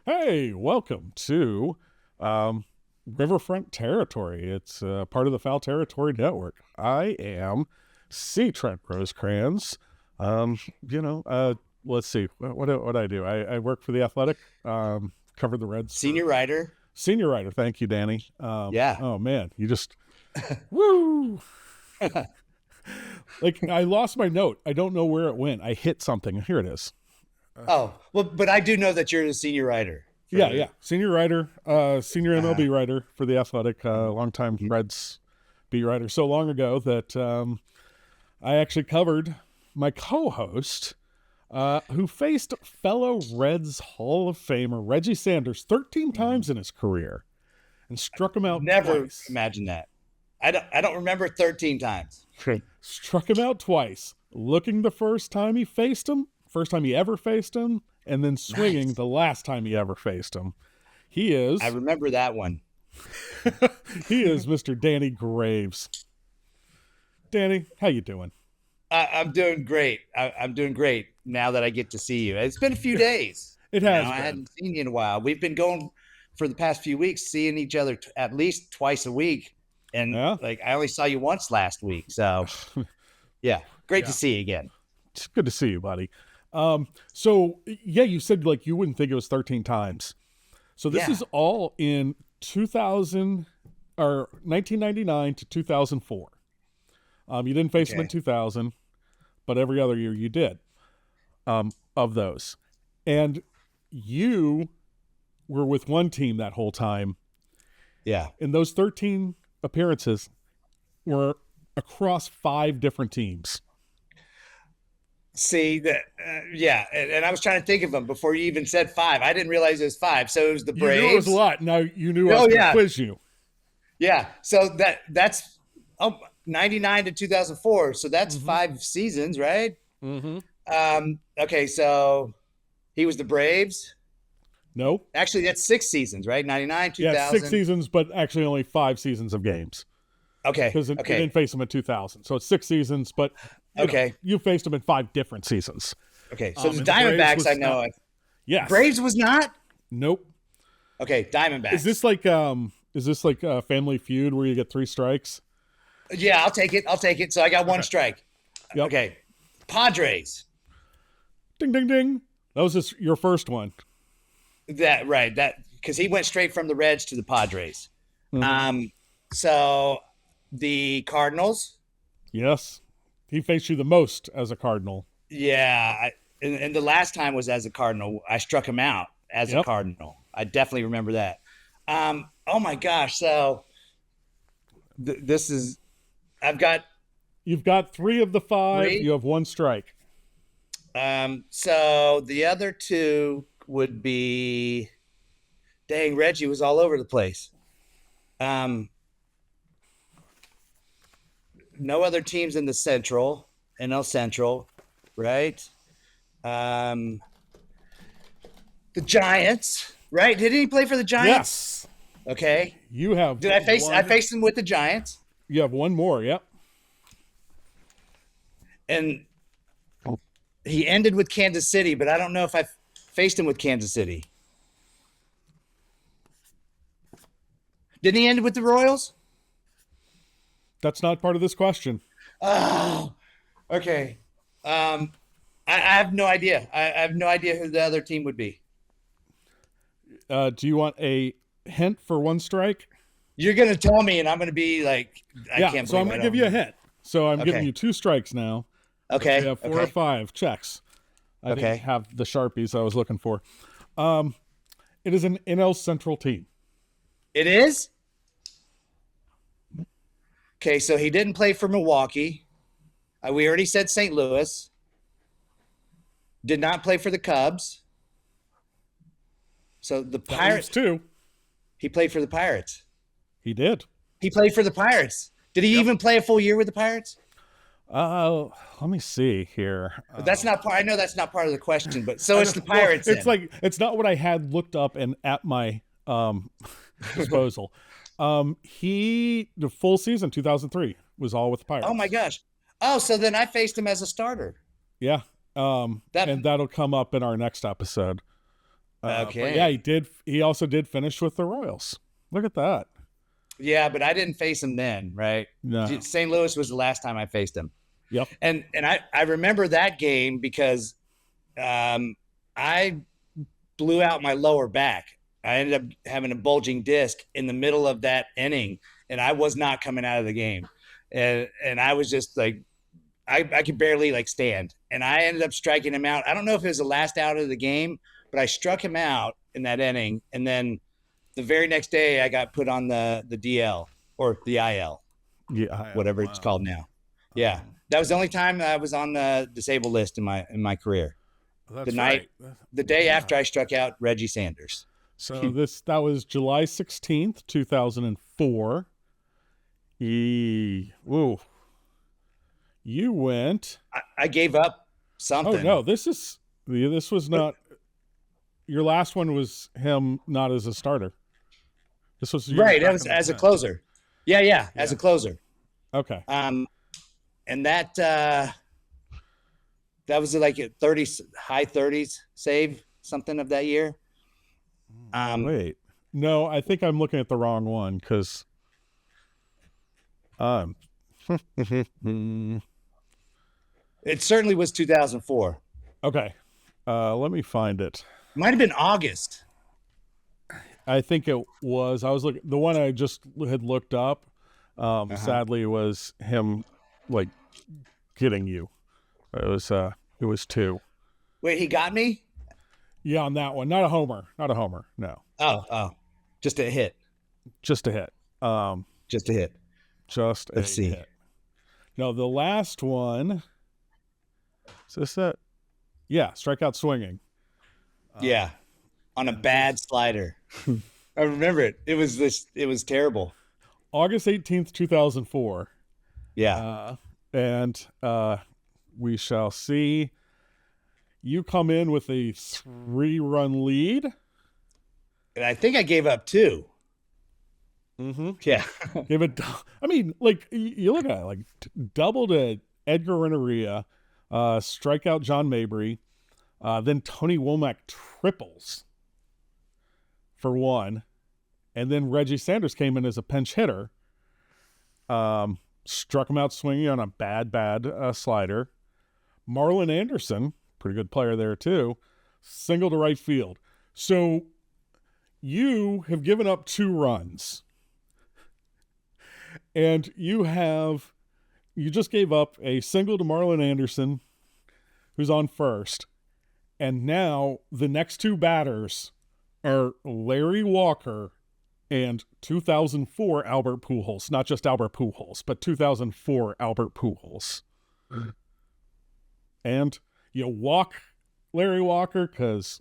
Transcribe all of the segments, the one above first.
Hey, welcome to Riverfront Territory. It's part of the Foul Territory Network. I am Trent Rosecrans. Let's see. What I do? I work for The Athletic, cover the Reds. Senior writer. Senior writer. Thank you, Danny. Yeah. Oh, man. You just, woo! Like, I lost my note. I don't know where it went. I hit something. Here it is. Well, but I do know that you're the senior writer. Yeah. Senior writer, senior MLB writer for The Athletic, longtime Reds beat writer. So long ago that I actually covered my co-host, who faced fellow Reds Hall of Famer Reggie Sanders 13 times in his career and struck him out Never twice. imagined that. I don't remember 13 times. Struck him out twice, looking the first time he ever faced him, and then swinging the last time he ever faced him. I remember that one. He is Mr. Danny Graves. Danny, how you doing? I'm doing great. I'm doing great now that I get to see you. It's been a few days. It has. I hadn't seen you in a while. We've been going for the past few weeks, seeing each other at least twice a week. And I only saw you once last week. So, yeah, great to see you again. It's good to see you, buddy. So you said you wouldn't think it was 13 times. So this is all in 1999 to 2004. You didn't face him in 2000, but every other year you did, of those. And you were with one team that whole time. Yeah. And those 13 appearances were across 5 different teams. See that, and I was trying to think of them before you even said 5. I didn't realize it was 5. So it was the Braves. You knew it was a lot. Now you knew I was going to quiz you. Yeah. So that's 99 to 2004. So that's 5 seasons, right? Mm-hmm. Okay. So he was the Braves. No. Actually, that's 6 seasons, right? 99, 2000. Yeah, 6 seasons, but actually only 5 seasons of games. Okay. Because you didn't face him in 2000. So it's 6 seasons, but you faced him in 5 different seasons. Okay. So the Diamondbacks, I know. Yes. Braves was not? Nope. Okay, Diamondbacks. Is this like a Family Feud where you get 3 strikes? Yeah, I'll take it. So I got 1 strike. Yep. Okay. Padres. Ding, ding, ding. That was just your first one. That because he went straight from the Reds to the Padres. Mm-hmm. So the Cardinals. Yes, he faced you the most as a Cardinal. Yeah, and the last time was as a Cardinal. I struck him out as a Cardinal. I definitely remember that. Oh my gosh! So this is. You've got 3 of the 5. 3? You have 1 strike. So the other 2 would be. Dang, Reggie was all over the place. No other teams in the Central, NL Central, right? The Giants, right? Did he play for the Giants? Yes. Okay. You have. Did I face? I faced him with the Giants. You have 1 more. Yep. And he ended with Kansas City, but I don't know if I faced him with Kansas City. Didn't he end with the Royals? That's not part of this question. Oh, okay. I have no idea. I have no idea who the other team would be. Do you want a hint for 1 strike? You're going to tell me, and I'm going to be like, I can't. So I'm going to give you a hint. So I'm giving you 2 strikes now. Okay. You have 4 or 5 checks. I think have the Sharpies I was looking for. It is an NL Central team. It is? Okay, so he didn't play for Milwaukee. We already said St. Louis. Did not play for the Cubs. So the Pirates too. He played for the Pirates. He did. He played for the Pirates. Did he even play a full year with the Pirates? Let me see here. That's not part. I know that's not part of the question, but so it's the Pirates. Well, it's not what I had looked up and at my disposal. The full season 2003 was all with the Pirates. Oh my gosh. Oh, so then I faced him as a starter. Yeah. And that'll come up in our next episode. But yeah, he also did finish with the Royals. Look at that. Yeah, but I didn't face him then, right? No. St. Louis was the last time I faced him. Yep. And I remember that game because I blew out my lower back. I ended up having a bulging disc in the middle of that inning, and I was not coming out of the game. And I was just like, I could barely like stand. And I ended up striking him out. I don't know if it was the last out of the game, but I struck him out in that inning. And then the very next day I got put on the DL or the IL. Yeah. Whatever it's called now. Yeah. That was the only time I was on the disabled list in my career. That's the day after I struck out Reggie Sanders. So that was July 16th, 2004. Whoa. You went. I gave up something. Oh no, this was not. Your last one was him not as a starter. This was right. That was as a closer. Yeah, as a closer. Okay. And that was like a high 30s save, something of that year. Wait, no, I think I'm looking at the wrong one because. It certainly was 2004. Okay, let me find it. Might have been August. I think it was. I was looking. The one I just had looked up. Sadly, was him like getting you. It was 2. Wait, he got me? Yeah, on that one. Not a homer. No. Oh. Just a hit. Just a hit. Just a hit. Let's see. Hit. No, the last one. Is this it? Yeah, strikeout swinging. Yeah. On a bad slider. I remember it. It was terrible. August 18th, 2004. Yeah. And we shall see. You come in with a 3-run lead. And I think I gave up 2. Mm-hmm. Yeah. Give it. I mean, like, you look at it, like, double to Edgar Renteria, strikeout John Mabry, then Tony Womack triples for 1, and then Reggie Sanders came in as a pinch hitter, struck him out swinging on a bad slider. Marlon Anderson, pretty good player there too, single to right field. So you have given up 2 runs. And you just gave up a single to Marlon Anderson, who's on first. And now the next 2 batters are Larry Walker and 2004 Albert Pujols. Not just Albert Pujols, but 2004 Albert Pujols. And you walk Larry Walker because,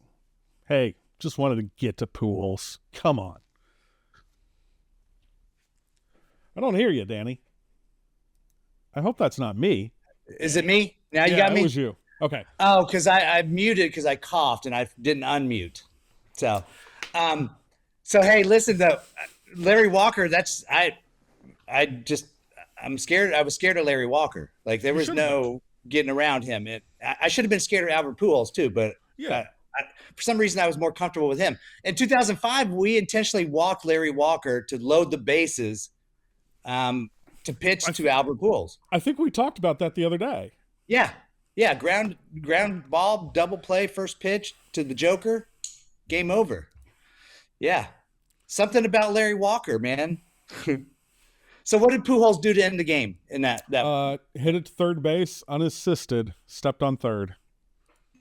hey, just wanted to get to Pujols. Come on. I don't hear you, Danny. I hope that's not me. Is it me? Now you got me? It was you. Okay. Oh, because I muted because I coughed and I didn't unmute. So, hey, listen though, Larry Walker. I'm scared. I was scared of Larry Walker. Like there was no getting around him. I should have been scared of Albert Pujols too, but for some reason I was more comfortable with him. In 2005, we intentionally walked Larry Walker to load the bases. To pitch to Albert Pujols. I think we talked about that the other day. Yeah. Ground ball, double play, first pitch to the Joker, game over. Yeah. Something about Larry Walker, man. So what did Pujols do to end the game in that? Hit it to third base, unassisted, stepped on third.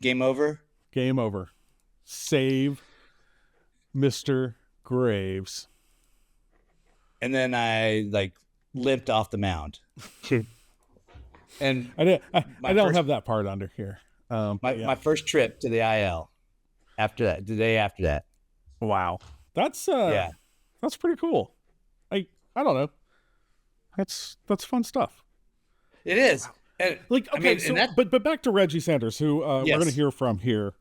Game over? Game over. Save Mr. Graves. And then I limped off the mound. And I don't have that part under here. My first trip to the IL after that, the day after that. Wow. That's pretty cool. I don't know. That's fun stuff. It is. And, but back to Reggie Sanders, who we're going to hear from here.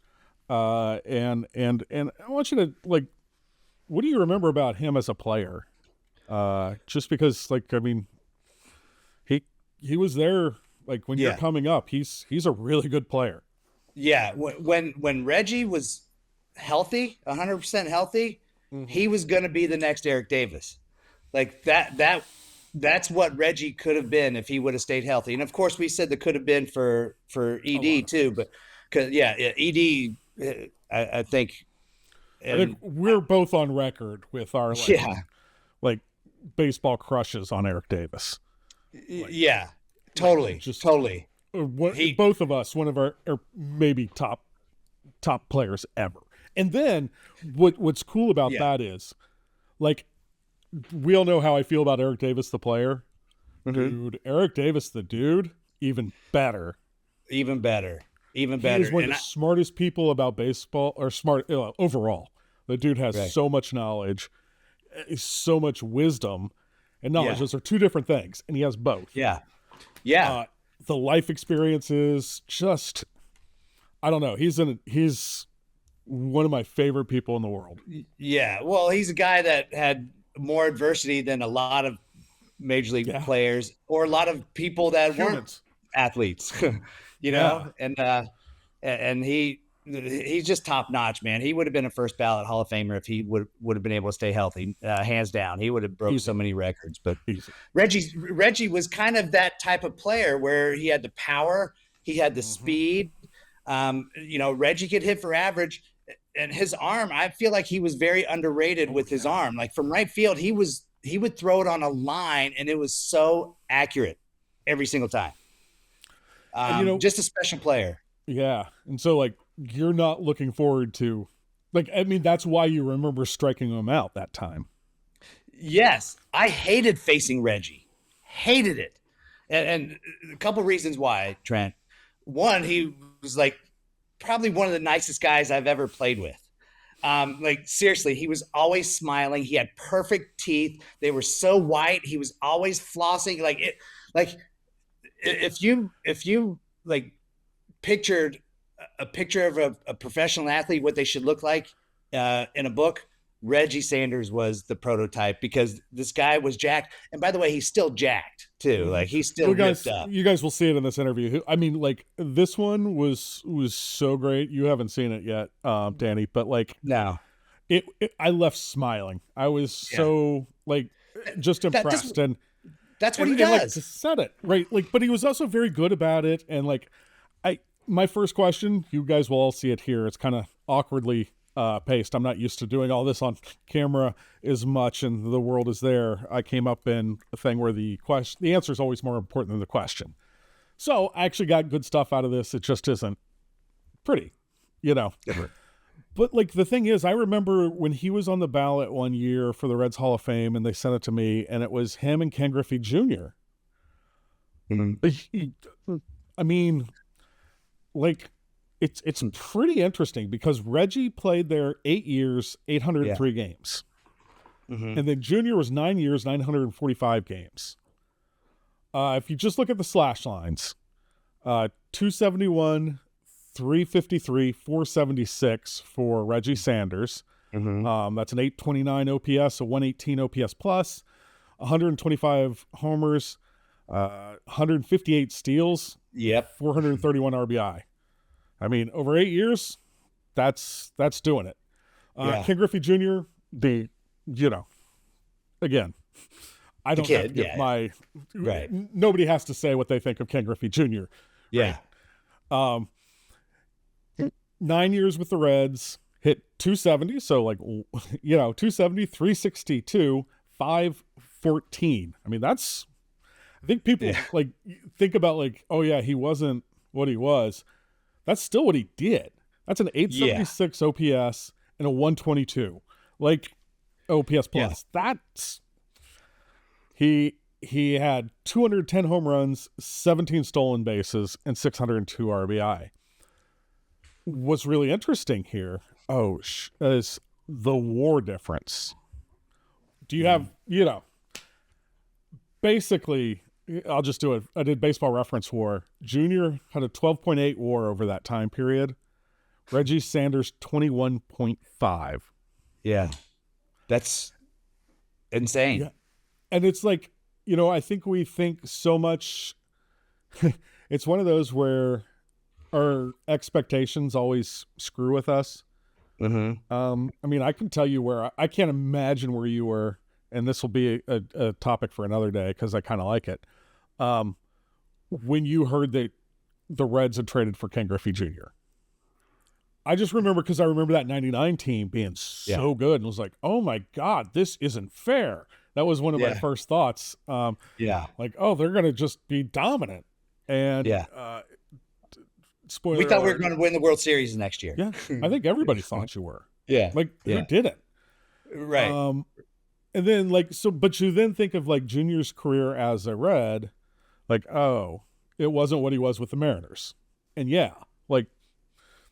And I want you to what do you remember about him as a player? Just because, he was there, when you're coming up, he's a really good player. Yeah. When Reggie was healthy, 100% healthy, Mm-hmm. he was going to be the next Eric Davis. Like that's what Reggie could have been if he would have stayed healthy. And of course, we said that could have been for ED too, but because ED, I think, I think and we're both on record with our yeah, like baseball crushes on Eric Davis. yeah, Like totally, just totally. He, both of us, one of our or maybe top players ever. And then what's cool about yeah, that is like we all know how I feel about Eric Davis the player. Dude, Eric Davis the dude, even better. even better, even He is better. one of And the smartest people about baseball, or smart overall. The dude has right, so much knowledge, so much wisdom, and knowledge. yeah, Those are two different things, and he has both. yeah, yeah. The life experiences, just I don't know. He's one of my favorite people in the world. Yeah, well, he's a guy that had more adversity than a lot of major league Yeah, players or a lot of people that weren't humans. athletes, Yeah, and he's just top notch, man. He would have been a first ballot Hall of Famer if he would have been able to stay healthy, hands down. He would have broke so many records. But easy. Reggie was kind of that type of player where he had the power, he had the speed. Reggie could hit for average, and his arm, I feel like he was very underrated with his arm. Like from right field, he would throw it on a line, and it was so accurate every single time. And, Just a special player. yeah. And so like you're not looking forward to, like, I mean, that's why you remember striking him out that time. Yes, I hated facing Reggie, hated it, and a couple reasons why. Trent, one, he was like probably one of the nicest guys I've ever played with. Like seriously, he was always smiling. He had perfect teeth. They were so white. He was always flossing. Like if you like pictured a picture of a professional athlete, what they should look like in a book, Reggie Sanders was the prototype because this guy was jacked. And by the way, he's still jacked too. Like he's still ripped up. You guys will see it in this interview. I mean, like this one was so great. You haven't seen it yet, Danny, but like No, I left smiling. I was so like just impressed. That's what he and, like, does. to set it right. Like, but he was also very good about it. And like, my first question, you guys will all see it here. It's kind of awkwardly paced. I'm not used to doing all this on camera as much, and the world is there. I came up in a thing where the answer is always more important than the question. So I actually got good stuff out of this. It just isn't pretty, But like the thing is, I remember when he was on the ballot one year for the Reds Hall of Fame, and they sent it to me, and it was him and Ken Griffey Jr. I mean, like it's pretty interesting because Reggie played there 8 years, 803 games. And then Junior was 9 years, 945 games. If you just look at the slash lines, 271, 353, 476 for Reggie Sanders. That's an 829 OPS, a 118 OPS plus, 125 homers, 158 steals. Yep. 431 RBI. I mean, over 8 years, that's doing it. Ken Griffey Jr., again, I don't have to give right. Nobody has to say what they think of Ken Griffey Jr. Yeah. Right? 9 years with the Reds, hit 270. So like, 270, 362, 514. I mean, that's, I think people like think about like, oh yeah, he wasn't what he was. That's still what he did. That's an 876 OPS and a 122 like OPS plus. That's he had 210 home runs, 17 stolen bases, and 602 RBI. What's really interesting here, is the WAR difference. Do you have, basically, I'll just do it. I did Baseball Reference WAR. Junior had a 12.8 WAR over that time period. Reggie Sanders, 21.5. Yeah. That's insane. Yeah. And it's like, I think we think so much. It's one of those where our expectations always screw with us. I mean, I can tell you where I can't imagine where you were, and this will be a topic for another day because I kind of like it. When you heard that the Reds had traded for Ken Griffey Jr., I just remember because I remember that '99 team being so good, and was like, "Oh my God, this isn't fair." That was one of my first thoughts. Like, oh, they're going to just be dominant, and spoiler we thought we were alert. going to win the World Series next year. Yeah, I think everybody thought you were. Yeah, like who didn't? Right. And then but you then think of like Junior's career as a Red, like, oh, it wasn't what he was with the Mariners, and like.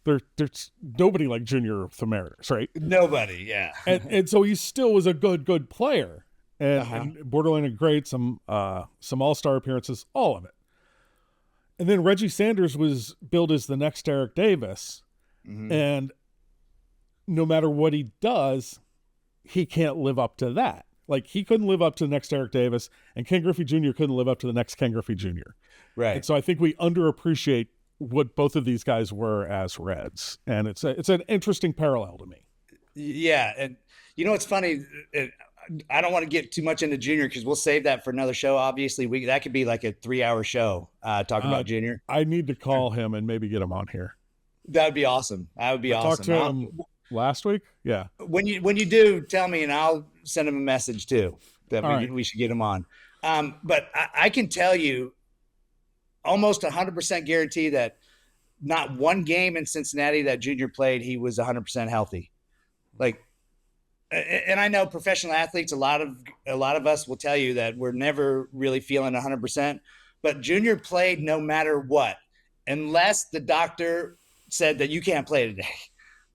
There's nobody like Junior with the Mariners, right? Nobody, yeah. and so he still was a good player, and borderline of great, some all-star appearances, all of it. And then Reggie Sanders was billed as the next Eric Davis, and no matter what he does, he can't live up to that. Like, he couldn't live up to the next Eric Davis, and Ken Griffey Jr. couldn't live up to the next Ken Griffey Jr. Right. And so I think we underappreciate what both of these guys were as Reds, and it's an interesting parallel to me. Yeah, and you know what's funny? I don't want to get too much into Junior because we'll save that for another show. Obviously, that could be like a 3-hour show talking about Junior. I need to call him and maybe get him on here. That would be awesome. That would be awesome. Talked to him last week. Yeah. When you do, tell me, and I'll send him a message too that we should get him on. But I can tell you, almost 100% guarantee that not one game in Cincinnati that Junior played, he was 100% healthy. Like, and I know professional athletes, a lot of us will tell you that we're never really feeling 100%, but Junior played no matter what, unless the doctor said that you can't play today.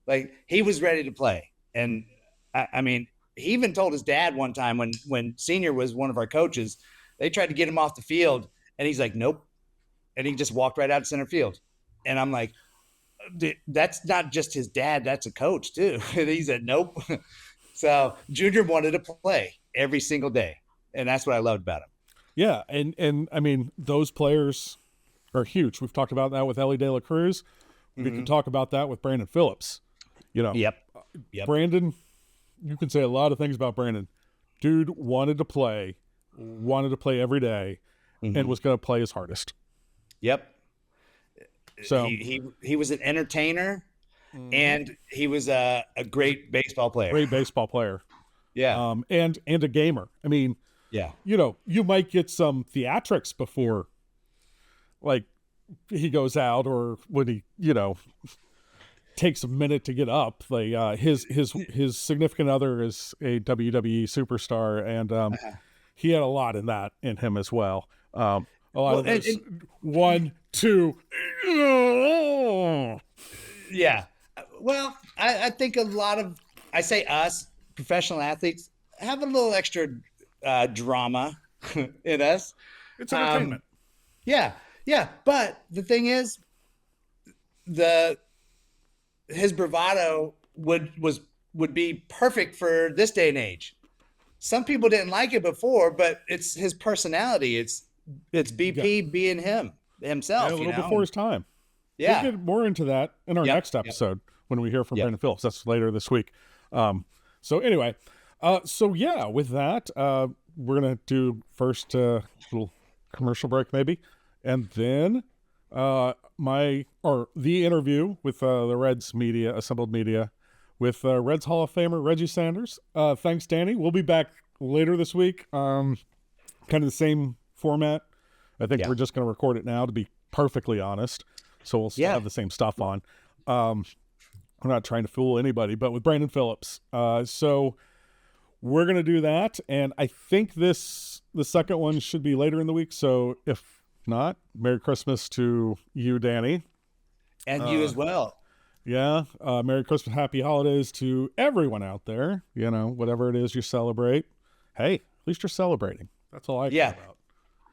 Like, he was ready to play. And I mean, he even told his dad one time when Senior was one of our coaches, they tried to get him off the field and he's like, nope. And he just walked right out to center field. And I'm like, that's not just his dad. That's a coach too. And he said, nope. So Junior wanted to play every single day. And that's what I loved about him. Yeah. And I mean, those players are huge. We've talked about that with Ellie De La Cruz. We can talk about that with Brandon Phillips. Yep. Brandon, you can say a lot of things about Brandon. Dude wanted to play every day, and was going to play his hardest. Yep. So he was an entertainer, and he was a great baseball player. Great baseball player. Yeah. And a gamer. I mean, yeah. You might get some theatrics before, like, he goes out, or when he, takes a minute to get up. Like, his significant other is a WWE superstar, and he had a lot in him as well. A lot of this, 1, 2. Yeah. Well, I think a lot of, I say us, professional athletes, have a little extra drama in us. It's entertainment. Yeah. But the thing is, his bravado would be perfect for this day and age. Some people didn't like it before, but it's his personality. It's BP being himself. A little before his time. Yeah. We'll get more into that in our next episode when we hear from Brandon Phillips. That's later this week. So anyway, with that, we're going to do first a little commercial break maybe, and then the interview with the Reds media, assembled media, with Reds Hall of Famer Reggie Sanders. Thanks, Danny. We'll be back later this week. Kind of the same format. I think we're just going to record it now, to be perfectly honest. So we'll still have the same stuff on. I'm not trying to fool anybody, but with Brandon Phillips. So we're going to do that. And I think the second one should be later in the week. So if not, Merry Christmas to you, Danny. And you as well. Yeah. Merry Christmas, happy holidays to everyone out there. Whatever it is you celebrate. Hey, at least you're celebrating. That's all I care about.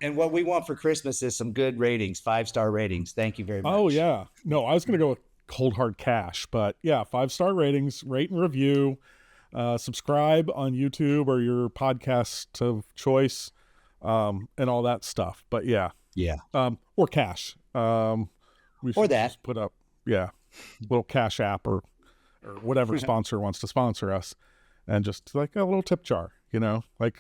And what we want for Christmas is some good ratings, 5-star ratings. Thank you very much. Oh, yeah. No, I was going to go with cold hard cash, but 5-star ratings, rate and review, subscribe on YouTube or your podcast of choice, and all that stuff. But or cash. We should or that. just put up, little cash app or or whatever sponsor wants to sponsor us, and just like a little tip jar, like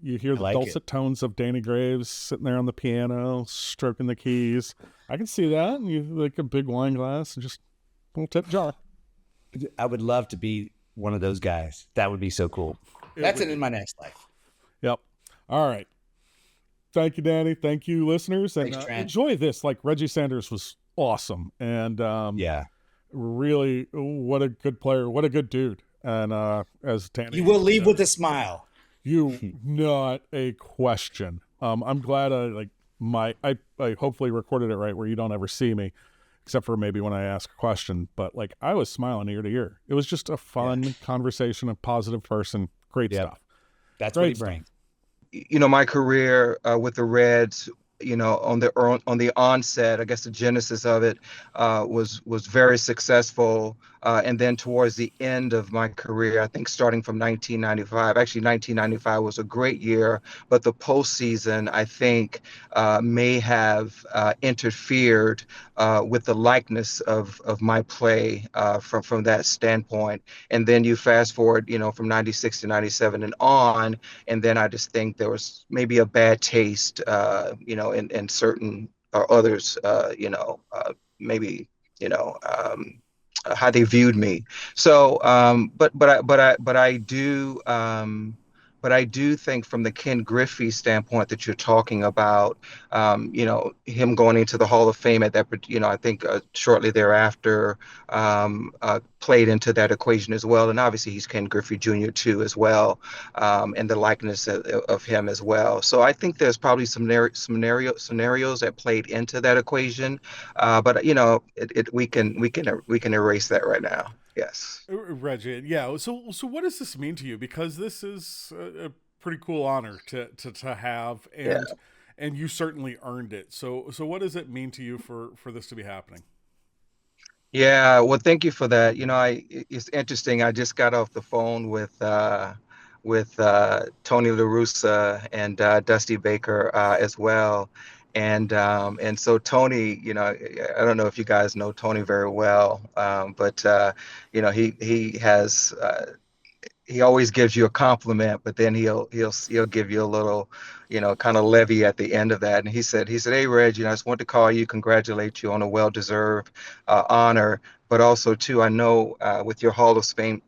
you hear I the like it. dulcet tones of Danny Graves sitting there on the piano, stroking the keys. I can see that, and you like a big wine glass and just a little tip jar. I would love to be one of those guys. That would be so cool. That's it in my next life. Yep. All right. Thank you, Danny. Thank you, listeners, and Thanks, Trent. enjoy this. Like Reggie Sanders was awesome, and Yeah. really, what a good player, what a good dude. And as Danny, You will leave with a smile. you not a question. I'm glad I hopefully recorded it right where you don't ever see me, except for maybe when I ask a question. But like I was smiling ear to ear. It was just a fun conversation, a positive person, great stuff. That's great what he stuff. brings. My career with the Reds, on the onset, I guess the genesis of it was very successful. And then towards the end of my career, I think starting from 1995, actually 1995 was a great year, but the postseason, I think, may have interfered with the likeness of my play from that standpoint. And then you fast forward, from 96 to 97 and on, and then I just think there was maybe a bad taste, in certain or others, maybe, how they viewed me. So, but I do think from the Ken Griffey standpoint that you're talking about, him going into the Hall of Fame at that, I think shortly thereafter, played into that equation as well. And obviously he's Ken Griffey Jr. too as well, and the likeness of him as well. So I think there's probably some scenarios that played into that equation, but we can erase that right now. Yes. Reggie, yeah. So what does this mean to you? Because this is a pretty cool honor to have, Yeah. and you certainly earned it. So what does it mean to you for this to be happening? Yeah, well, thank you for that. It's interesting. I just got off the phone with Tony La Russa and Dusty Baker as well. And so Tony, I don't know if you guys know Tony very well, but he always gives you a compliment, but then he'll give you a little, kind of levy at the end of that. And he said, "Hey, Reg, I just want to call you, congratulate you on a well-deserved honor, but also too, I know with your Hall of Fame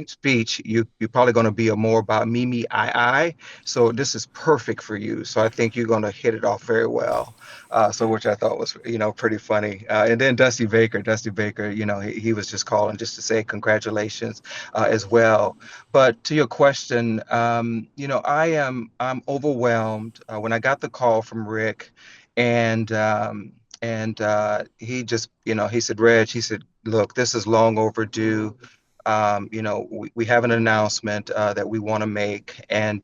speech, you're probably going to be more about me, I. So this is perfect for you. So I think you're going to hit it off very well." So which I thought was, pretty funny. And then Dusty Baker, he was just calling just to say congratulations as well. But to your question, I'm overwhelmed when I got the call from Rick, and he just, he said, "Reg," he said, "look, this is long overdue. We have an announcement that we want to make, and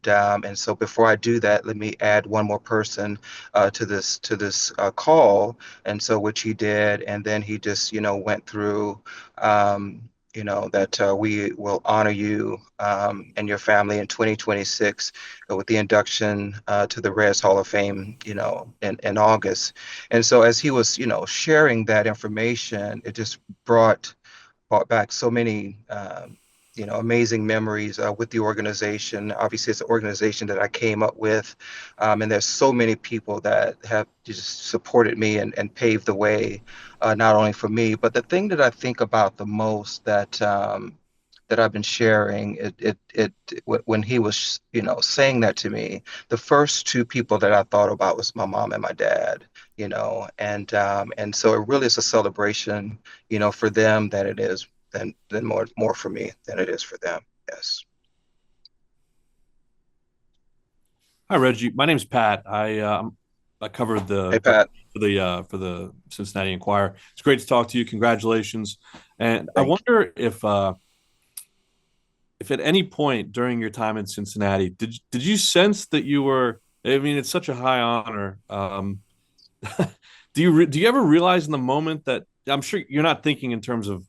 so before I do that, let me add one more person to this call." And so which he did, and then he just went through. That we will honor you and your family in 2026 with the induction to the Reds Hall of Fame, in August. And so as he was, sharing that information, it just brought back so many amazing memories with the organization. Obviously, it's an organization that I came up with, and there's so many people that have just supported me and paved the way, not only for me, but the thing that I think about the most that I've been sharing, when he was, saying that to me, the first two people that I thought about was my mom and my dad, and so it really is a celebration, for them than it is than more for me than it is for them. Yes. Hi, Reggie. My name's Pat. I covered Hey, Pat. for the Cincinnati Enquirer. It's great to talk to you. Congratulations. And I Thank you. wonder if at any point during your time in Cincinnati, did you sense that you were? I mean, it's such a high honor. Do you ever realize in the moment that I'm sure you're not thinking in terms of,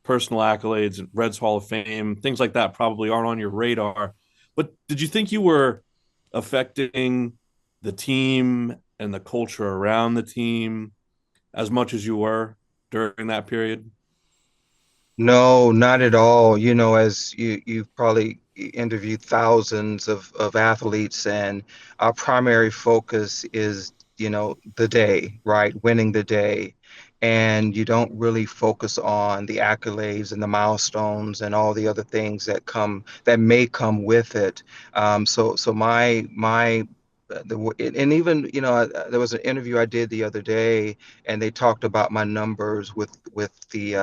personal accolades, Reds Hall of Fame, things like that probably aren't on your radar. But did you think you were affecting the team and the culture around the team as much as you were during that period? No, not at all. As you've probably interviewed thousands of athletes, and our primary focus is, the day, right? Winning the day. And you don't really focus on the accolades and the milestones and all the other things that may come with it. So and even, there was an interview I did the other day, and they talked about my numbers with the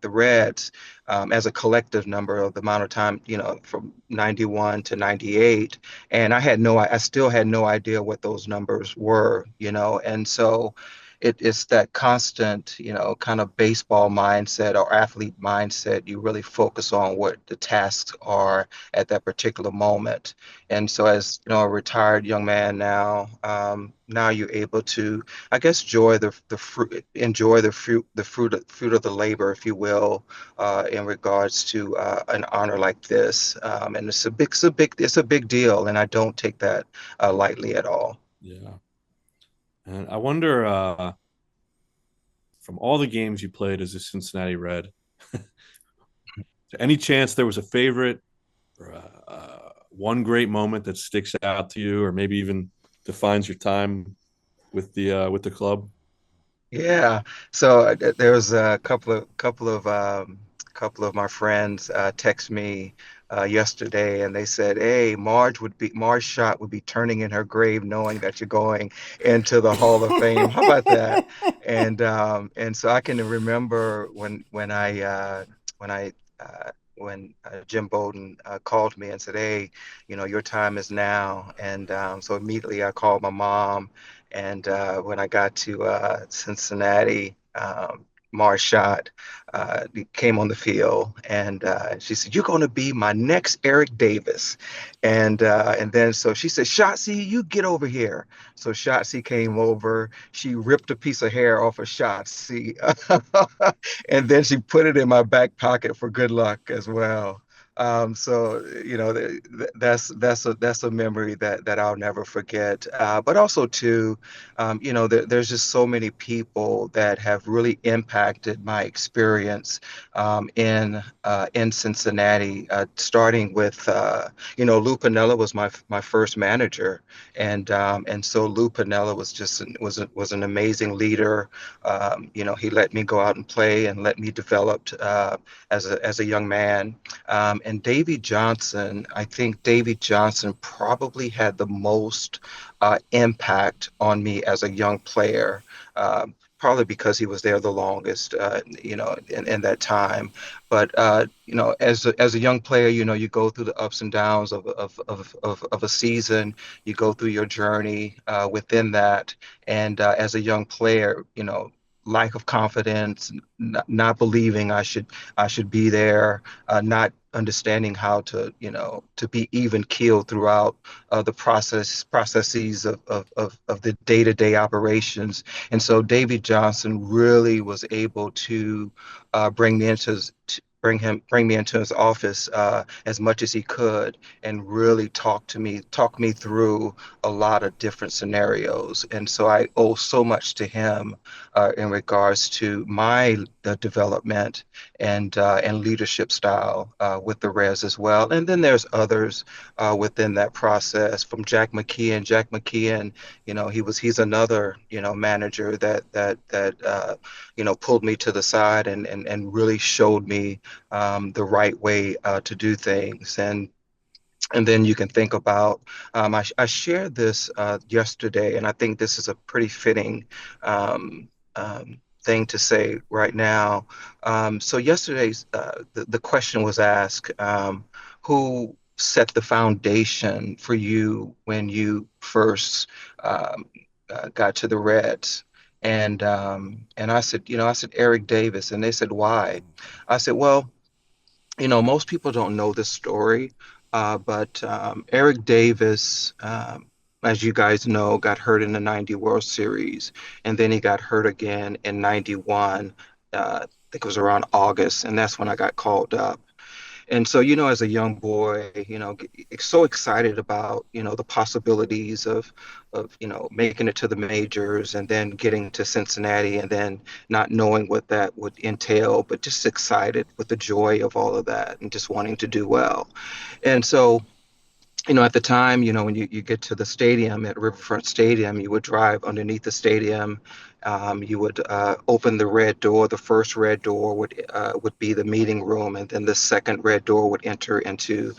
Reds, as a collective number of the amount of time, from 91 to 98. And I still had no idea what those numbers were, and so it's that constant, kind of baseball mindset or athlete mindset. You really focus on what the tasks are at that particular moment. And so, as a retired young man now you're able to, I guess, enjoy the fruit of the labor, if you will, in regards to an honor like this. And it's a big deal, and I don't take that lightly at all. Yeah. And I wonder, from all the games you played as a Cincinnati Red, any chance there was a favorite or one great moment that sticks out to you, or maybe even defines your time with the club? Yeah. So there was a couple of my friends text me yesterday, and they said, "Hey, Marge Shot would be turning in her grave knowing that you're going into the Hall of Fame. How about that?" And so I can remember when Jim Bowden called me and said, "Hey, your time is now." And so immediately I called my mom. And when I got to Cincinnati, Marshot came on the field, and she said, "You're going to be my next Eric Davis." And then so she said, "Shotzi, you get over here." So Shotzi came over. She ripped a piece of hair off of Shotzi, and then she put it in my back pocket for good luck as well. So that's a memory that I'll never forget. But also too, there's just so many people that have really impacted my experience in Cincinnati. Starting with Lou Piniella was my first manager, and so Lou Piniella was an amazing leader. He let me go out and play and let me develop as a young man. And Davy Johnson, I think Davy Johnson probably had the most impact on me as a young player. Probably because he was there the longest, in that time. But as a young player, you go through the ups and downs of a season. You go through your journey within that, and as a young player, lack of confidence, not believing I should be there, not understanding how to be even keeled throughout the processes of the day-to-day operations. And so David Johnson really was able to bring me into his office as much as he could, and really talk me through a lot of different scenarios. And so I owe so much to him in regards to my the development and leadership style with the Reds as well. And then there's others within that process, from Jack McKeon. Jack McKeon, he's another manager that pulled me to the side and really showed me the right way to do things. And then you can think about, I shared this yesterday, and I think this is a pretty fitting thing to say right now. So yesterday's the question was asked, who set the foundation for you when you first got to the Reds? And I said Eric Davis, and they said, "Why?" I said, "Well, most people don't know this story, but Eric Davis, as you guys know, got hurt in the '90 World Series, and then he got hurt again in '91. I think it was around August, and that's when I got called up. And so, as a young boy, so excited about, the possibilities of, making it to the majors and then getting to Cincinnati and then not knowing what that would entail, but just excited with the joy of all of that and just wanting to do well. And so, at the time, when you get to the stadium at Riverfront Stadium, you would drive underneath the stadium. You would open the red door. The first red door would be the meeting room, and then the second red door would enter into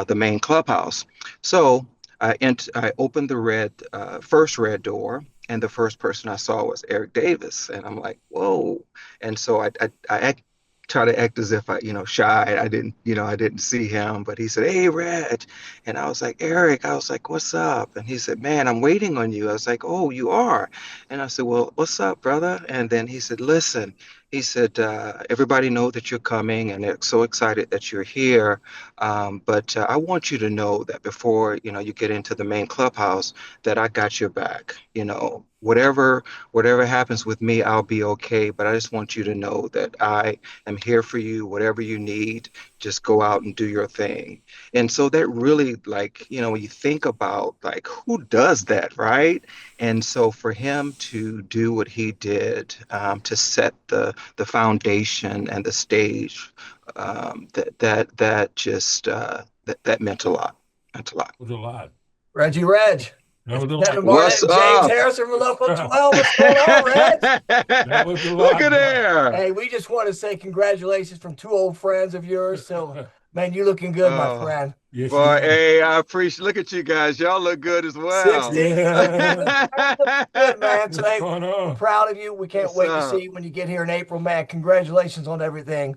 the main clubhouse. So I opened the first red door, and the first person I saw was Eric Davis, and I'm like, whoa! And so I try to act as if shy. I didn't see him, but he said, "Hey, Red," and I was like, "Eric," I was like, "What's up?" And he said, "Man, I'm waiting on you." I was like, "Oh, you are?" And I said, "Well, what's up, brother?" And then he said, "Listen," he said, "everybody know that you're coming, and they're so excited that you're here. But I want you to know that before you get into the main clubhouse, that I got your back. Whatever happens with me, I'll be okay. But I just want you to know that I'm here for you. Whatever you need, just go out and do your thing." And so that really, like, when you think about, like, who does that, right? And so for him to do what he did, to set the foundation and the stage, that meant a lot. Meant a lot. It was a lot. Reggie Reg. That was a Kevin lot. What's Martin, James up? Harrison from Local 12. What's going on, Reg? That was a lot. Look at there. Hey, we just want to say congratulations from two old friends of yours. So, man, you looking good, my friend. Yes, Boy, you are. hey, I appreciate. Look at you guys. Y'all look good as well. 60. Yeah. Good, man. So, What's hey, going we're on? proud of you. We can't What's wait to up? see you when you get here in April, man. Congratulations on everything.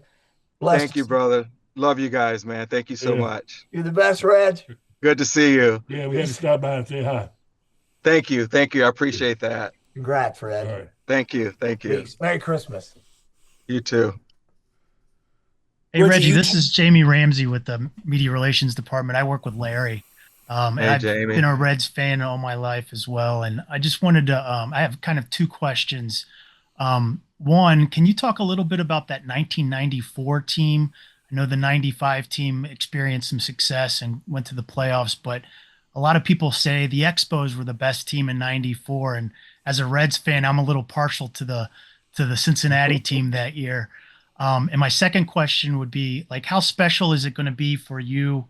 Bless Thank you, brother. Love you guys, man. Thank you so Yeah. much. You're the best, Reg. Good to see you. Yeah, we had to stop by and say hi. Thank you. Thank you. I appreciate that. Congrats, All Reg. right. Thank you. Thank you. Peace. Merry Christmas. You too. Hey, Reggie, Reggie, you- this is Jamie Ramsey with the Media Relations Department. I work with Larry. And Hey, I've Jamie. been a Reds fan all my life as well. And I just wanted to, I have kind of two questions. One, can you talk a little bit about that 1994 team? I know the 95 team experienced some success and went to the playoffs, but a lot of people say the Expos were the best team in 94. And as a Reds fan, I'm a little partial to the Cincinnati team that year. And my second question would be, like, how special is it going to be for you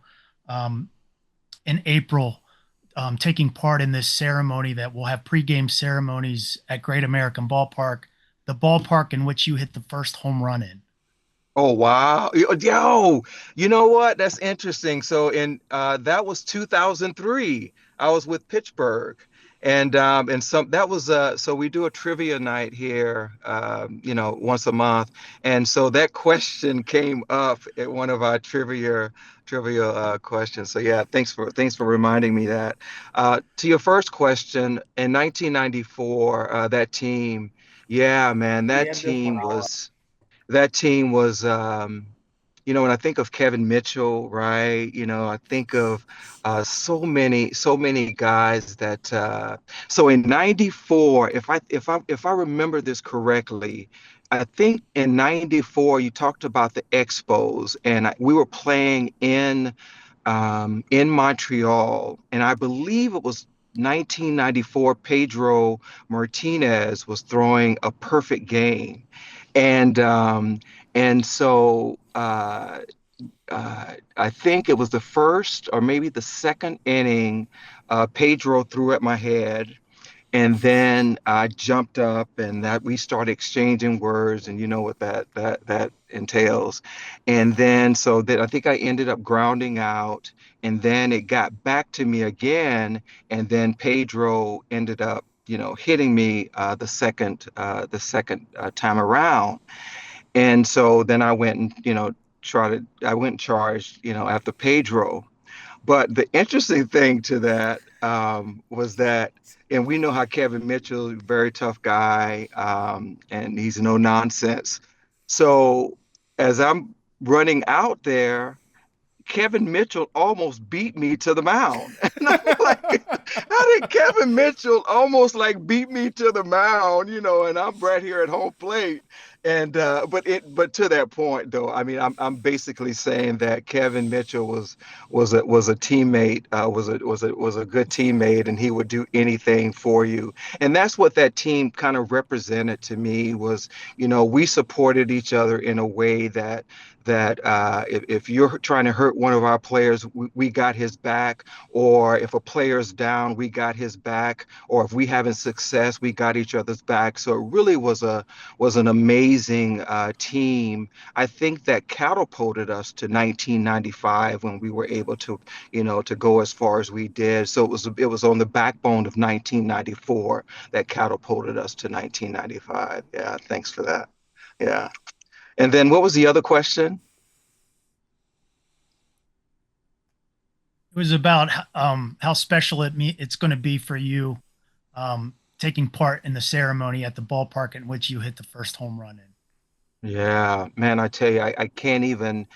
in April, taking part in this ceremony that will have pregame ceremonies at Great American Ballpark, the ballpark in which you hit the first home run in? Oh, wow. Yo, you know what? That's interesting. So that was 2003. I was with Pittsburgh. And some that was so we do a trivia night here, once a month. And so that question came up at one of our trivia questions. So yeah, thanks for reminding me that. To your first question, in 1994, that team, yeah, man, that team was when I think of Kevin Mitchell, right? I think of so many guys that so in 94, if I remember this correctly, I think in 94 you talked about the Expos, and we were playing in Montreal, and I believe it was 1994. Pedro Martinez was throwing a perfect game, and so I think it was the first or maybe the second inning. Pedro threw at my head, and then I jumped up, and that we started exchanging words, and you know what that entails. And then so that I think I ended up grounding out, and then it got back to me again, and then Pedro ended up, hitting me the second time around. And so then I went and, I went and charged, after Pedro. But the interesting thing to that was that, and we know how Kevin Mitchell, very tough guy, and he's no nonsense. So as I'm running out there, Kevin Mitchell almost beat me to the mound. And I'm like, how did Kevin Mitchell almost like beat me to the mound, and I'm right here at home plate. And but to that point though, I mean, I'm basically saying that Kevin Mitchell was a teammate, was a good teammate, and he would do anything for you. And that's what that team kind of represented to me was, we supported each other in a way that if you're trying to hurt one of our players, we got his back, or if a player's down, we got his back, or if we having success, we got each other's back. So it really was an amazing team. I think that catapulted us to 1995 when we were able to, to go as far as we did. So it was on the backbone of 1994 that catapulted us to 1995. Yeah, thanks for that. Yeah. And then what was the other question? It was about how special it's going to be for you taking part in the ceremony at the ballpark in which you hit the first home run in. Yeah, man, I tell you, I can't even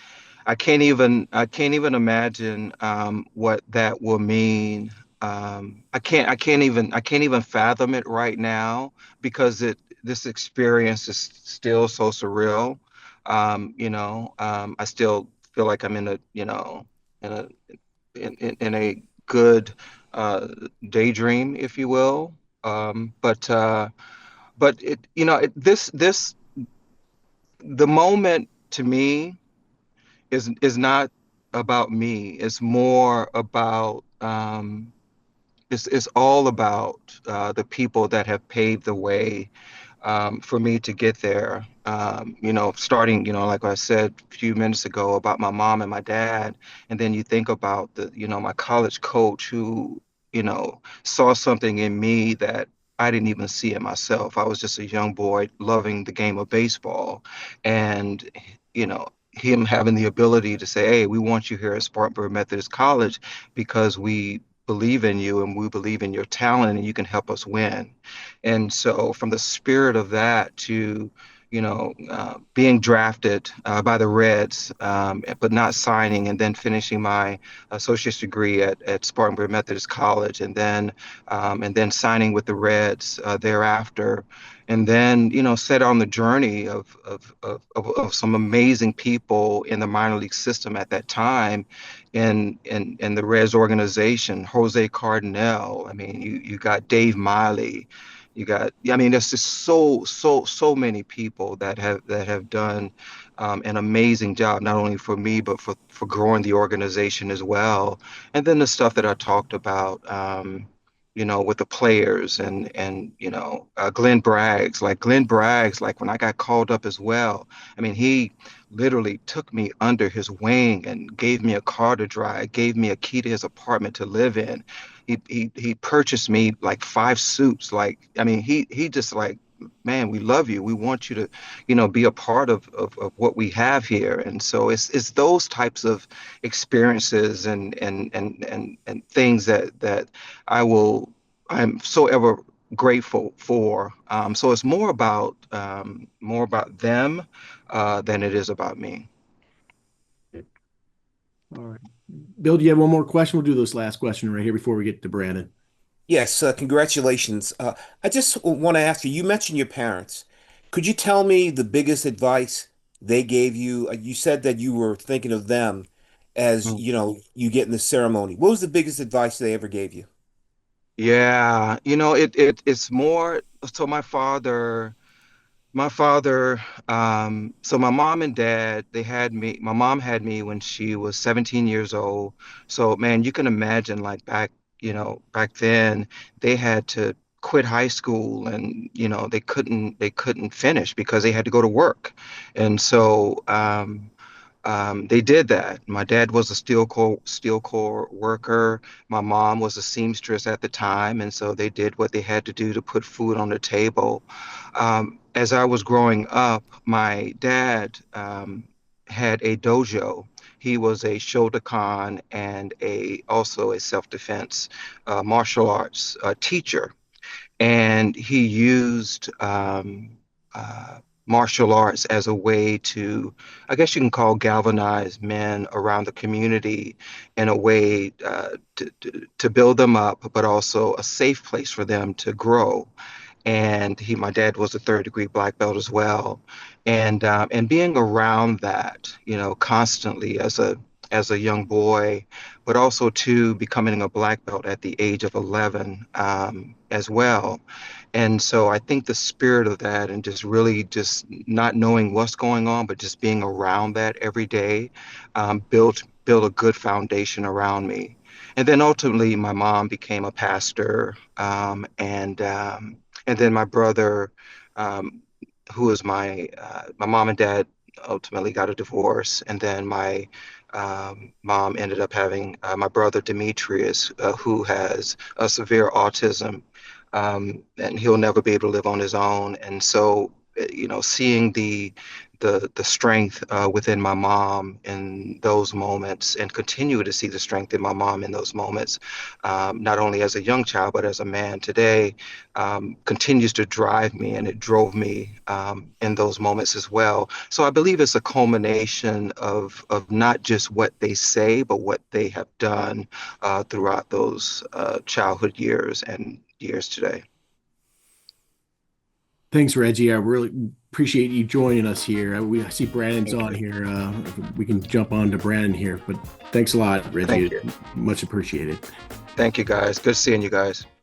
imagine what that will mean. I can't even fathom it right now because this experience is still so surreal. I still feel like I'm in a in a good uh, daydream, if you will. But this the moment to me is not about me. It's more about it's all about the people that have paved the way for me to get there. Starting, like I said a few minutes ago about my mom and my dad, and then you think about my college coach who, saw something in me that I didn't even see in myself. I was just a young boy loving the game of baseball, and him having the ability to say, "Hey, we want you here at Spartanburg Methodist College because we believe in you and we believe in your talent and you can help us win." And so, from the spirit of that to, being drafted by the Reds, but not signing, and then finishing my associate's degree at Spartanburg Methodist College, and then signing with the Reds thereafter, and then set on the journey of some amazing people in the minor league system at that time, in the Reds organization. Jose Cardinal. I mean, you got Dave Miley. I mean, there's just so many people that have done an amazing job, not only for me, but for growing the organization as well. And then the stuff that I talked about, with the players and Glenn Braggs, like when I got called up as well. I mean, he literally took me under his wing and gave me a car to drive, gave me a key to his apartment to live in. He purchased me like 5 suits. Like, I mean, he just like, man, we love you. We want you to, be a part of what we have here. And so it's those types of experiences and things that I'm so ever grateful for. So it's more about them than it is about me. All right. Bill, do you have one more question? We'll do this last question right here before we get to Brandon. Yes, congratulations. I just want to ask you, you mentioned your parents. Could you tell me the biggest advice they gave you? You said that you were thinking of them as, you get in the ceremony. What was the biggest advice they ever gave you? Yeah, it's more so so my mom and dad, my mom had me when she was 17 years old. So man, you can imagine like back then they had to quit high school, and they couldn't finish because they had to go to work. And so they did that. My dad was a steel core worker. My mom was a seamstress at the time, and so they did what they had to do to put food on the table. As I was growing up, my dad had a dojo. He was a Shotokan and also a self-defense martial arts teacher, and he used martial arts as a way to, I guess you can call, galvanize men around the community in a way to build them up, but also a safe place for them to grow. And my dad was a third degree black belt as well, and being around that, constantly as a young boy, but also to becoming a black belt at the age of 11, as well. And so I think the spirit of that, and just really just not knowing what's going on, but just being around that every day, built a good foundation around me. And then ultimately, my mom became a pastor, and then my brother, um, who is my mom and dad ultimately got a divorce, and then my mom ended up having my brother Demetrius, who has a severe autism, and he'll never be able to live on his own. And so, seeing the strength within my mom in those moments, and continue to see the strength in my mom in those moments, not only as a young child but as a man today, continues to drive me, and it drove me in those moments as well. So I believe it's a culmination of not just what they say, but what they have done throughout those childhood years and years today. Thanks, Reggie. I really appreciate you joining us here. I see Brandon's on here. We can jump on to Brandon here, but thanks a lot, Reggie. Thank you. Much appreciated. Thank you, guys. Good seeing you guys.